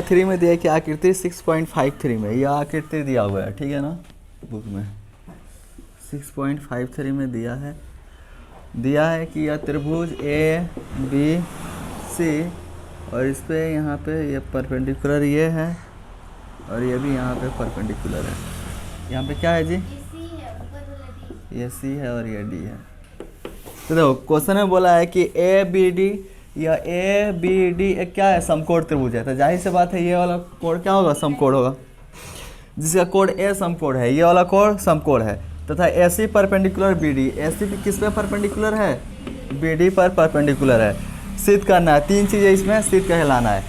3 में दिया कि आकृति 6.53 में, यह आकृति दिया हुआ है, ठीक है ना, बुक में 6.53 में दिया है कि यह त्रिभुज ए बी सी और इस पे यहाँ पे ये परपेंडिकुलर ये है और ये भी यहाँ पे परपेंडिकुलर है। यहाँ पे क्या है जी, ये सी है और ये डी है। तो देखो क्वेश्चन में बोला है कि ए बी डी या ए बी डी एक क्या है, समकोण त्रिभुज है। तो जाहिर सी बात है ये वाला कोण क्या होगा, समकोण होगा, जिसका कोण ए समकोण है, ये वाला कोण समकोण है तथा ए सी परपेंडिकुलर बी डी, ए सी किस पे परपेंडिकुलर है, बी डी पर परपेंडिकुलर है। सिद्ध करना है, 3 चीज़ें इसमें सिद्ध कहलाना है।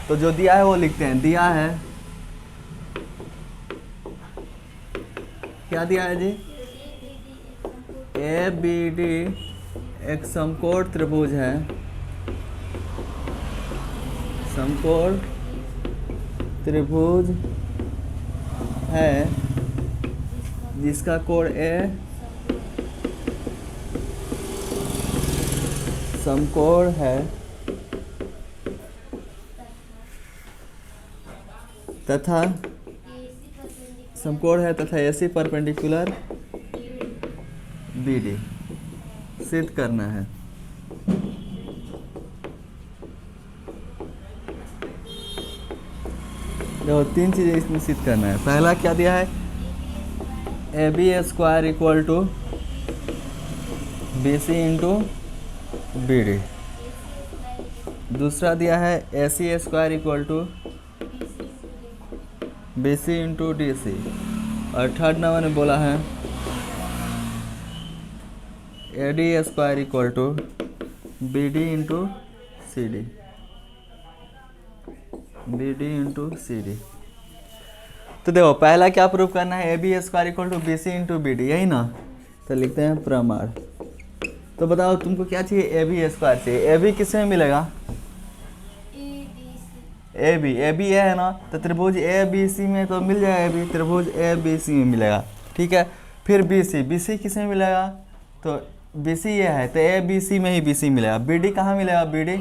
तो जो दिया है वो लिखते हैं, दिया है क्या दिया है जी, ए बी डी एक समकोण त्रिभुज है, समकोण त्रिभुज है जिसका कोण ए समकोण है तथा एसी परपेंडिकुलर बी डी सिद्ध करना है। देखो 3 चीज़ें इसमें सिद्ध करना है। पहला क्या दिया है, A B square equal to B C into B D. दूसरा दिया है A C square equal to B C into D C. और थर्ड नंबर ने बोला है A D square equal to B D into C D, B D into C D. तो देखो पहला क्या प्रूव करना है, A B square equal to B C into B D, यही ना। तो लिखते हैं प्रमाण। तो बताओ तुमको क्या चाहिए, ए बी स्क्वायर चाहिए। ए बी किस में मिलेगा, ए बी है ना, तो त्रिभुज ए बी सी में तो मिल जाएगा, ए बी त्रिभुज ए बी सी में मिलेगा, ठीक है। फिर बी सी किस में मिलेगा, तो बी सी ये है तो ए बी सी में ही बी सी मिलेगा। बी डी कहाँ मिलेगा, B D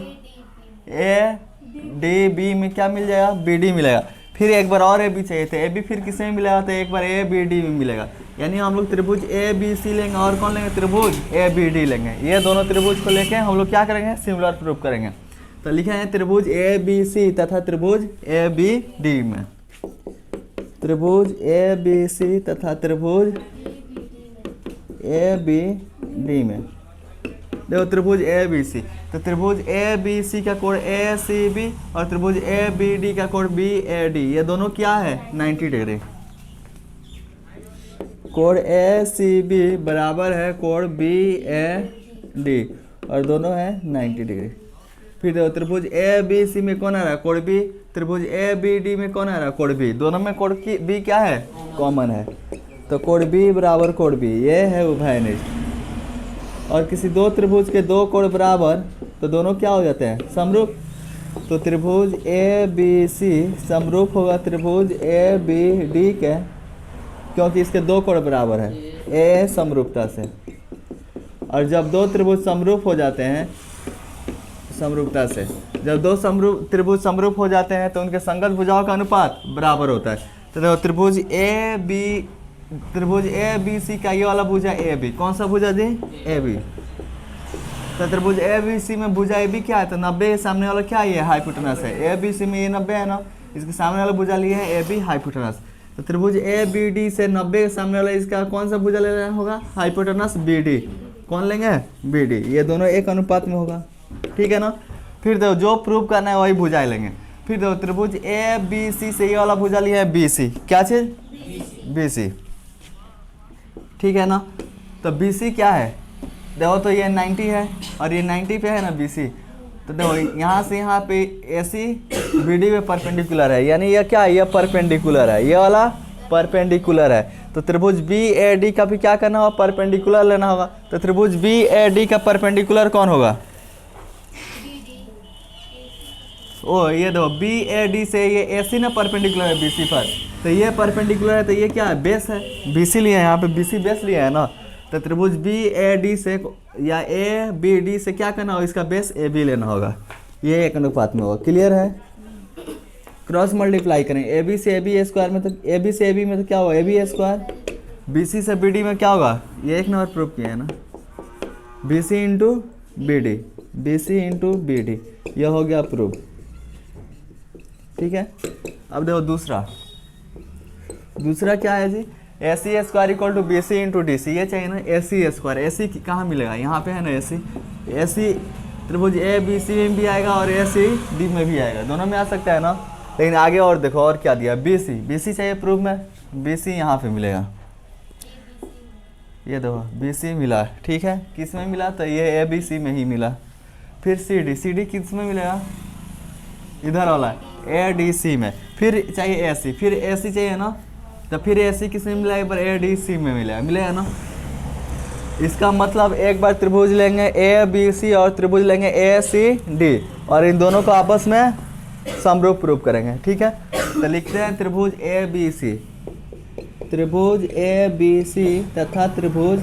A D B में क्या मिल जाएगा, बी डी मिलेगा। फिर एक बार और ए बी चाहिए तो ए बी फिर किस में मिलेगा, तो एक बार ए बी डी में मिलेगा। यानी हम लोग त्रिभुज ए बी सी लेंगे और कौन लेंगे, त्रिभुज ए बी डी लेंगे। ये दोनों त्रिभुज को लेके हम लोग क्या करेंगे, सिमिलर प्रूफ करेंगे। तो लिखेंगे त्रिभुज ए बी सी तथा त्रिभुज ए बी डी में, त्रिभुज ए बी सी तथा त्रिभुज ए बी डी में। देखो त्रिभुज ए बी सी, तो त्रिभुज ए बी सी का कोण ए सी बी और त्रिभुज ए बी डी का कोण बी ए डी, ये दोनों क्या है 90 डिग्री। कोण ए सी बी बराबर है कोण बी ए डी और दोनों है 90 डिग्री। फिर देखो त्रिभुज ए बी सी में कौन आ रहा है, कोण बी। त्रिभुज ए बी डी में कौन आ रहा है, कोण बी। दोनों में कोण की बी क्या है, कॉमन है। तो कोण बी बराबर कोण बी, ये है उभयनिष्ठ। और किसी दो त्रिभुज के दो कोण बराबर तो दोनों क्या हो जाते हैं, समरूप। तो त्रिभुज ए बी सी समरूप होगा त्रिभुज ए बी डी के, क्योंकि इसके दो कोण बराबर है ए समरूपता से। और जब दो त्रिभुज समरूप हो जाते हैं समरूपता से, जब दो त्रिभुज समरूप हो जाते हैं तो उनके संगत भुजाओं का अनुपात बराबर होता है। तो देखो त्रिभुज ए बी सी का ये वाला भुजा ए बी, कौन सा भुजा जी, ए बी। तो त्रिभुज ए बी सी में भुजा ए बी क्या है, तो 90 के सामने वाला क्या है, हाइपोटेनस है। ए बी सी में ये 90 है ना, इसके सामने वाला भुजा लिए है ए बी हाइपोटेनस। तो त्रिभुज ए बी डी से 90 के सामने वाला इसका कौन सा भुजा लेना होगा, हाइपोटेनस बी डी। कौन लेंगे, बी डी। ये दोनों एक अनुपात में होगा, ठीक है ना। फिर देखो जो प्रूव करना है वही भुजाएं लेंगे। फिर देखो त्रिभुज ए बी सी से ये वाला भुजा लिया है बी सी, क्या चीज, बी सी, ठीक है ना। तो बी सी क्या है, देखो तो ये 90 है और ये 90 पे है ना बी सी। तो देखो यहाँ से यहाँ पे ए सी बी डी में परपेंडिकुलर है, यानी ये क्या है, ये परपेंडिकुलर है, ये वाला परपेंडिकुलर है। तो त्रिभुज बी ए डी का भी क्या करना होगा, परपेंडिकुलर लेना होगा। तो त्रिभुज बी ए डी का परपेंडिकुलर कौन होगा, ओ ये देखो बी ए डी से ये ए सी ना परपेंडिकुलर है बी सी पर, तो ये परपेंडिकुलर है, तो ये क्या है, बेस है। बी सी लिया है, यहाँ पे बी सी बेस लिया है ना। तो त्रिभुज बी ए डी से या ए बी डी से क्या करना होगा, इसका बेस ए बी लेना होगा। ये एक अनुपात में होगा, क्लियर है। क्रॉस मल्टीप्लाई करें ए बी से ए बी स्क्वायर में, तो ए बी से ए बी में तो क्या होगा A B square, B C से बी डी में क्या होगा, ये एक नंबर प्रूफ किया है ना, B C into B D, B C into B D, यह हो गया प्रूफ। ठीक है, अब देखो दूसरा क्या है जी, A C square equal to B C into D C, ये चाहिए ना ए सी स्क्वायर, ए सी कहाँ मिलेगा, यहाँ पे है ना ए सी त्रिभुज ए बी सी में भी आएगा और ए सी डी में भी आएगा, दोनों में आ सकता है ना। लेकिन आगे और देखो और क्या दिया, बी सी चाहिए प्रूफ में, बी सी यहाँ पे मिलेगा, ये देखो बी सी मिला। ठीक है, किस में मिला, तो ये ए बी सी में ही मिला। फिर सी डी किस में मिलेगा, इधर वाला ए डी सी में। फिर चाहिए ए सी, फिर ए सी चाहिए ना, तो फिर ए सी किस में मिला, एक बार ए डी सी में मिलेगा ना। इसका मतलब एक बार त्रिभुज लेंगे ए बी सी और त्रिभुज लेंगे ए सी डी, और इन दोनों को आपस में समरूप प्रूफ करेंगे। ठीक है, तो लिखते हैं त्रिभुज ए बी सी, त्रिभुज ए बी सी तथा त्रिभुज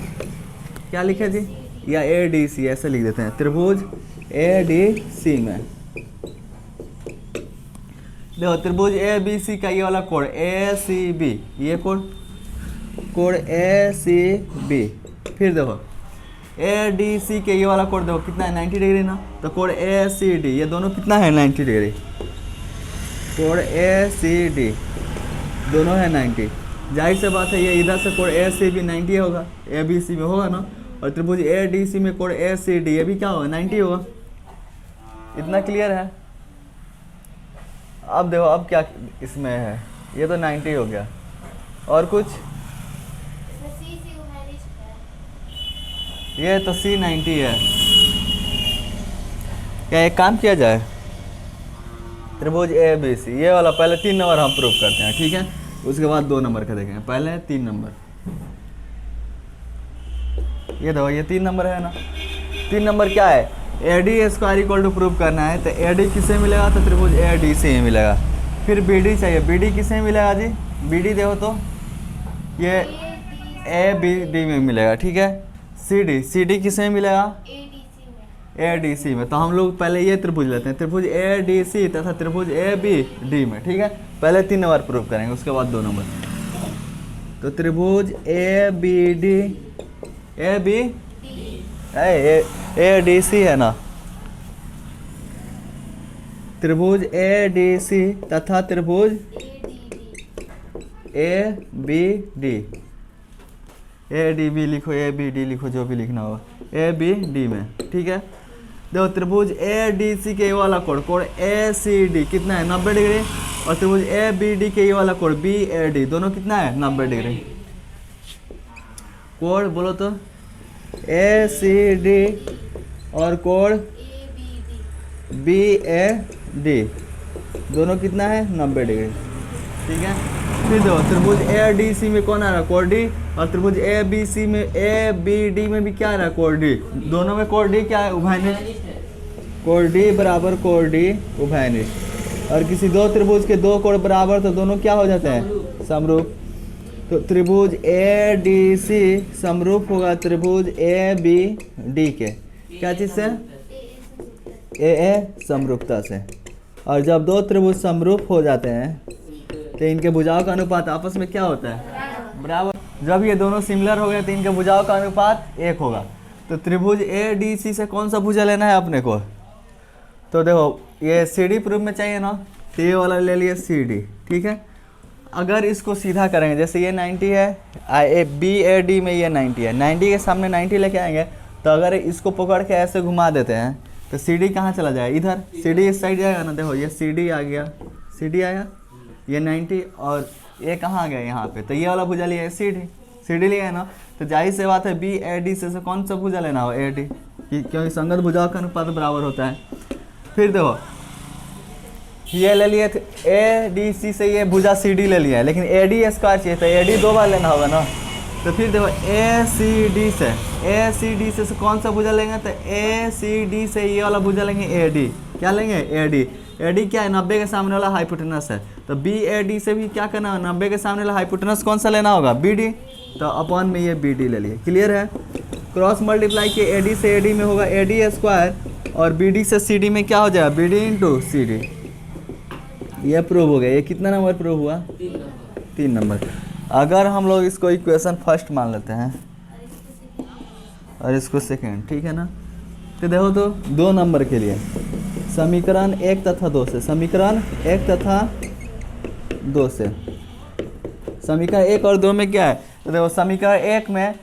क्या लिखे जी, या ए डी सी ऐसे लिख देते हैं, त्रिभुज ए डी सी में। देखो त्रिभुज ए बी सी का ये वाला कोण ए सी बी, ये कोण ए सी बी। फिर देखो ए डी सी के ये वाला कोण देखो कितना है 90 डिग्री ना, तो कोण ए सी डी ये दोनों कितना है 90 डिग्री, कोण ए सी डी दोनों है 90। जाहिर से बात है ये इधर से कोण ए सी बी 90 होगा, ए बी सी में होगा ना, और त्रिभुज ए डी सी में कोण ए सी डी ये भी क्या होगा 90 होगा। इतना क्लियर है। अब देखो अब क्या इसमें है, ये तो 90 हो गया, और कुछ ये तो सी 90 है। क्या एक काम किया जाए, त्रिभुज ए बी सी ये वाला पहले 3 नंबर हम प्रूफ करते हैं। ठीक है, उसके बाद 2 नंबर का देखेंगे, पहले 3 नंबर। ये देखो ये 3 नंबर है ना, 3 नंबर क्या है, A D square equal to proof करना है, तो ए डी किससे मिलेगा, तो त्रिभुज ए डी से ही मिलेगा। फिर बी डी चाहिए, बी डी किससे मिलेगा जी, बी डी देखो तो ये ए बी डी में मिलेगा। ठीक है, सी डी किससे मिलेगा, ए डी सी में। तो हम लोग पहले ये त्रिभुज लेते हैं, त्रिभुज ए डी सी तथा त्रिभुज ए बी डी में। ठीक है, पहले 3 नंबर प्रूफ करेंगे, उसके बाद 2 नंबर। तो त्रिभुज A B D, A B A D C है ना, त्रिभुज ए डी सी तथा त्रिभुज A B D, A D B लिखो, ए बी डी लिखो, जो भी लिखना होगा, ए बी डी में। ठीक है, देखो त्रिभुज ए डी सी के ये वाला कोण ए सी डी कितना है 90 डिग्री, और त्रिभुज ए बी डी के ये वाला कोण बी ए डी दोनों कितना है 90 डिग्री। कोण बोलो तो ए सी डी और कोण बी ए डी दोनों कितना है 90 डिग्री। ठीक है, फिर देखो त्रिभुज ए डी सी में कौन आ रहा है, कोण डी, और त्रिभुज ए बी सी में ए बी डी में भी क्या आ रहा है, कोण डी। दोनों में कोण डी क्या है, उभयनिष्ठ, कोण डी बराबर कोण डी उभयनिष्ठ। और किसी 2 त्रिभुज के 2 कोण बराबर तो दोनों क्या हो जाते हैं, समरूप। तो त्रिभुज ए डी सी समरूप होगा त्रिभुज ए बी डी के, क्या चीज़ से, ए समरूपता से। और जब 2 त्रिभुज समरूप हो जाते हैं तो इनके भुजाओं का अनुपात आपस में क्या होता है, बराबर। जब ये दोनों सिमिलर हो गए तो इनके भुजाओं का अनुपात 1 होगा। तो त्रिभुज ए डी सी से कौन सा भुजा लेना है अपने को, तो देखो ये सी डी प्रूफ में चाहिए ना, तो ये वाला ले लिए सी डी। ठीक है, अगर इसको सीधा करेंगे, जैसे ये 90 है, बी ए डी में ये 90 है, 90 के सामने 90 लेके आएंगे, तो अगर इसको पकड़ के ऐसे घुमा देते हैं तो सी डी कहाँ चला जाए, इधर सी डी इस साइड जाएगा ना। देखो ये सी डी आ गया, सी डी आया, ये 90 और ये कहाँ आ गया यहाँ पे, तो ये वाला भुजा लिया है सी डी लिया है ना। तो जाहिर से बात है बी ए डी से कौन सा भुजा लेना हो, ए डी, क्योंकि संगत भुजाओं का अनुपात बराबर होता है। फिर देखो ये ले लिए थे ए डी सी से, ये भुजा सी डी ले लिया है, लेकिन ए डी स्क्वायर चाहिए, तो ए डी 2 बार लेना होगा ना। तो फिर देखो ए सी डी से कौन सा भुजा लेंगे, तो ए सी डी से ये वाला भुजा लेंगे ए डी, क्या लेंगे ए डी क्या है 90 के सामने वाला हाइपोटेनस है। तो बी ए डी से भी क्या करना है, 90 के सामने वाला हाइपोटेनस कौन सा लेना होगा, बी डी। तो अपॉन में ये बी डी ले लिए, क्लियर है। क्रॉस मल्टीप्लाई किए ए डी से ए डी में होगा ए डी स्क्वायर, और बी डी से सी डी में क्या हो जाएगा, B D into C D, ये प्रूव हो गया। ये कितना नंबर प्रूव हुआ? 3 नंबर। अगर हम लोग इसको इक्वेशन फर्स्ट मान लेते हैं और इसको सेकेंड, ठीक है ना, तो देखो तो 2 नंबर के लिए समीकरण 1 तथा 2 से, समीकरण 1 तथा 2 से, समीकरण 1 और 2 में क्या है? तो देखो समीकरण 1 में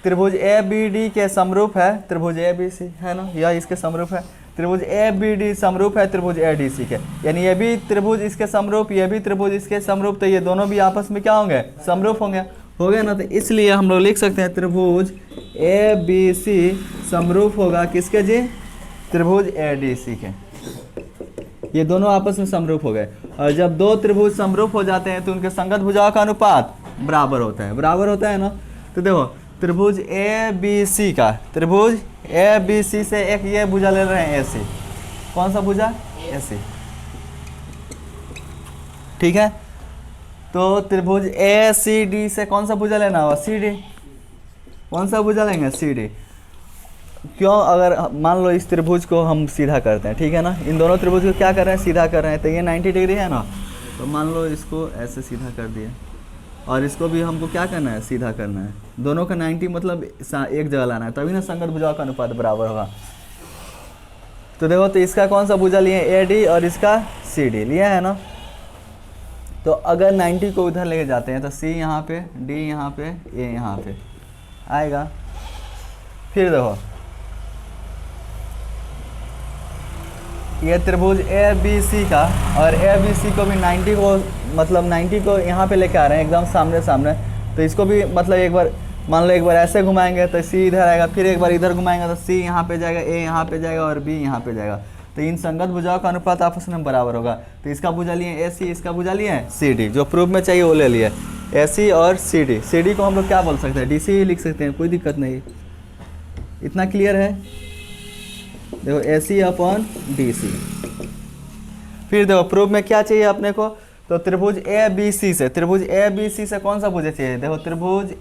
त्रिभुज ए बी डी के समरूप है त्रिभुज ए बी सी, है ना, या इसके समरूप है। त्रिभुज ए बी डी समरूप है त्रिभुज ए डी सी के, यानी ये भी त्रिभुज इसके समरूप, ये भी त्रिभुज इसके समरूप, तो ये दोनों भी आपस में क्या होंगे? समरूप होंगे, हो गया ना। तो इसलिए हम लोग लिख सकते हैं त्रिभुज ए बी सी समरूप होगा किसके जी? त्रिभुज ए डी सी के। ये दोनों आपस में समरूप हो गए, और जब 2 त्रिभुज समरूप हो जाते हैं तो उनके संगत भुजाओं का अनुपात बराबर होता है, बराबर होता है ना। तो देखो त्रिभुज ए बी सी का, त्रिभुज ए बी सी से एक ये भुजा ले रहे हैं ए सी, कौन सा भुजा? ए सी, ठीक है। तो त्रिभुज ए सी डी से कौन सा भुजा लेना होगा? C D. कौन सा भुजा लेंगे? C D. क्यों? अगर मान लो इस त्रिभुज को हम सीधा करते हैं, ठीक है ना, इन दोनों त्रिभुज को क्या कर रहे हैं? सीधा कर रहे हैं, तो ये 90 डिग्री है ना, तो मान लो इसको ऐसे सीधा कर दिए, और इसको भी हमको क्या करना है? सीधा करना है। दोनों का 90 मतलब एक जगह लाना है, तभी ना संगत भुजाओं का अनुपात बराबर होगा। तो देखो, तो इसका कौन सा भुजा लिए? ए डी, और इसका सी डी लिया है ना। तो अगर 90 को उधर लेके जाते हैं तो सी यहाँ पे, डी यहाँ पे, ए यहाँ पे आएगा। फिर देखो ये त्रिभुज ए बी सी का, और ए बी सी को भी 90 को, मतलब 90 को यहाँ पे लेके आ रहे हैं एकदम सामने सामने, तो इसको भी मतलब एक बार मान लो एक बार ऐसे घुमाएंगे तो सी इधर आएगा, फिर एक बार इधर घुमाएंगे तो सी यहाँ पे जाएगा, ए यहाँ पे जाएगा और बी यहाँ पे जाएगा। तो इन संगत भुजाओं का अनुपात आपस में बराबर होगा। तो इसका भुजा लिए ए सी, इसका भुजा लिए सी डी, जो प्रूफ में चाहिए वो ले लिए, ए सी और सी डी। सी डी को हम लोग क्या बोल सकते हैं? डी सी लिख सकते हैं, कोई दिक्कत नहीं। इतना क्लियर है? देखो ए सी अपॉन डी सी। फिर देखो प्रूफ में क्या चाहिए अपने को? तो त्रिभुज ए बी सी से, त्रिभुज ए बी सी से कौन सा भुजा चाहिए? देखो त्रिभुज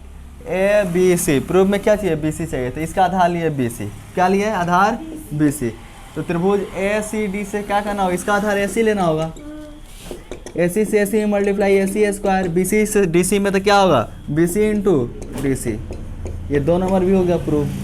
ए बी सी, प्रूफ में क्या चाहिए? बी सी चाहिए, तो इसका आधार लिए बी सी। क्या लिए? आधार बी सी। तो त्रिभुज ए सी डी से क्या करना होगा? इसका आधार ए सी लेना होगा। ए सी से A C multiply A C square, B C से डी सी में तो क्या होगा? B C into D C. ये 2 नंबर भी हो गया प्रूफ।